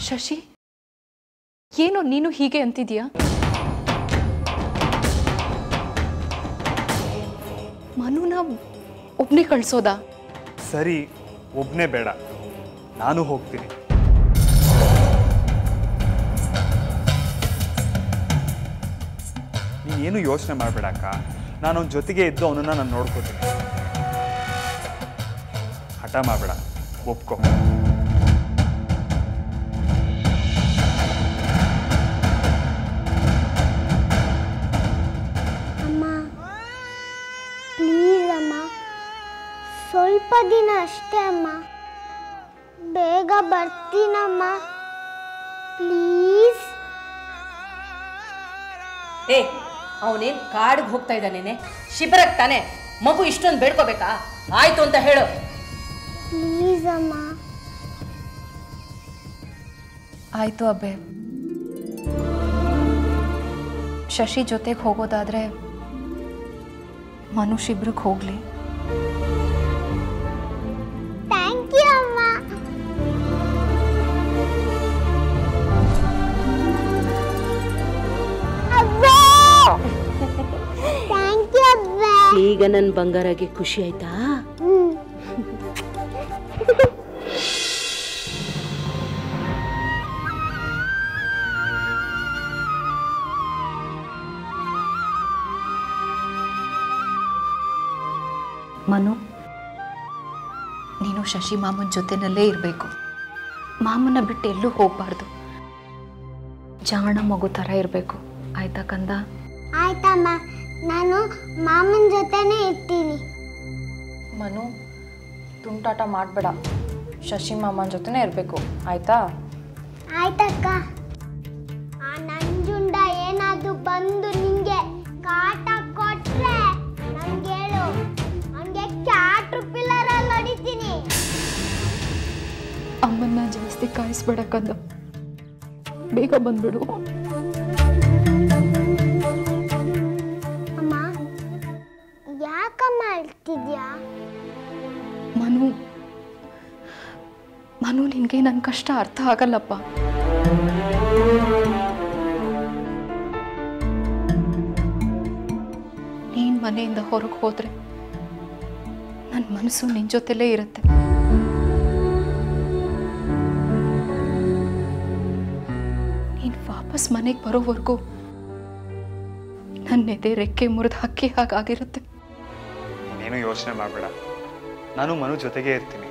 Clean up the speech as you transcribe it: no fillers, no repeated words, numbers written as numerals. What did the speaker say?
ಶಶಿ, ಏನೋ ನೀನು ಹೀಗೆ ಅಂತಿದ್ಯಾ? ಮನುನ ಒಬ್ನೇ ಕಳ್ಸೋದಾ? ಸರಿ, ಒಬ್ನೇ ಬೇಡ, ನಾನು ಹೋಗ್ತೀನಿ. ನೀನೇನು ಯೋಚನೆ ಮಾಡಬೇಡ ಅಕ್ಕ, ನಾನು ಅವನ ಜೊತೆಗೆ ಇದ್ದು ಅವನನ್ನು ನಾನು ನೋಡ್ಕೋತೀನಿ. ಹಠ ಮಾಡಬೇಡ, ಒಪ್ಕೊ. ಅಮ್ಮ ಪ್ಲೀಸ್ ಅಮ್ಮ, ಸ್ವಲ್ಪ ದಿನ ಅಷ್ಟೇ ಅಮ್ಮ, ಬೇಗ ಬರ್ತೀನಮ್ಮ ಪ್ಲೀಸ್. ಅವನೇನ್ ಕಾಡಿಗೆ ಹೋಗ್ತಾ ಇದ್ದಾನೇನೆ, ಶಿಬಿರಕ್ಕೆ ತಾನೆ. ಮಗು ಇಷ್ಟೊಂದು ಬೇಡ್ಕೋಬೇಕಾ? ಆಯ್ತು ಅಂತ ಹೇಳು ಪ್ಲೀಸ್ ಅಮ್ಮ. ಆಯ್ತು ಅಬ್ಬೆ, ಶಶಿ ಜೊತೆಗೆ ಹೋಗೋದಾದ್ರೆ ಮನು ಶಿಬಿರಕ್ಕೆ ಹೋಗ್ಲಿ. ಥ್ಯಾಂಕ್ ಯು ಅಮ್ಮ. ಥ್ಯಾಂಕ್ ಯು ಅಬ್ಬೆ. ಈಗ ನನ್ನ ಬಂಗಾರಗೆ ಖುಷಿ ಆಯ್ತಾ? ಮನು, ನೀನು ಶಶಿ ಮಾಮನ ಜೊತೆನಲ್ಲೇ ಇರಬೇಕು. ಮಾಮನ ಬಿಟ್ಟು ಎಲ್ಲೂ ಹೋಗಬಾರ್ದು. ಜಾಣ ಮಗು ಥರ ಇರಬೇಕು, ಆಯ್ತಾ ಕಂದ? ಆಯ್ತಮ್ಮ, ನಾನು ಮಾಮನ ಜೊತೆನೇ ಇರ್ತೀನಿ. ಮನು, ತುಂಟಾಟ ಮಾಡಬೇಡ, ಶಶಿ ಮಾಮನ ಜೊತೆನೇ ಇರಬೇಕು, ಆಯ್ತಾ? ಆಯ್ತಕ್ಕ. ಆ ನಂಜುಂಡ ಏನಾದ್ರು ಬಂದು ನಿಂಗೆ ಕಾಟ ಕೊಟ್ರೆ ನಂಗೆ ಹೇಳು, ಅವನಿಗೆ ಕ್ಯಾಟ್ರ್ಪಿಲ್ಲರಲ್ಲಿ ಹೊಡಿತೀನಿ. ಅಮ್ಮನ್ನ ಜಾಸ್ತಿ ಕಾಯಿಸ್ಬೇಡ ಕಂದ, ಬೇಗ ಬಂದ್ಬಿಡು. ಅಮ್ಮ, ಯಾಕಮ್ಮ ಅಳ್ತಿದ್ಯಾ? ಮನು, ನಿನಗೆ ನನ್ನ ಕಷ್ಟ ಅರ್ಥ ಆಗಲ್ಲಪ್ಪ. ನೀನ್ ಮನೆಯಿಂದ ಹೊರಗೆ ಹೋದ್ರೆ ನನ್ನ ಮನಸ್ಸು ನಿನ್ ಜೊತೆಲೇ ಇರುತ್ತೆ. ನೀನ್ ವಾಪಸ್ ಮನೆಗೆ ಬರೋವರೆಗೂ ನನ್ನ ಎದೆ ರೆಕ್ಕೆ ಮುರಿದು ಹಕ್ಕಿ ಹಾಗಾಗಿರುತ್ತೆ. ನೀನೇನು ಯೋಚನೆ ಮಾಡಬೇಡ, ನಾನು ಮನು ಜೊತೆಗೆ ಇರ್ತೀನಿ.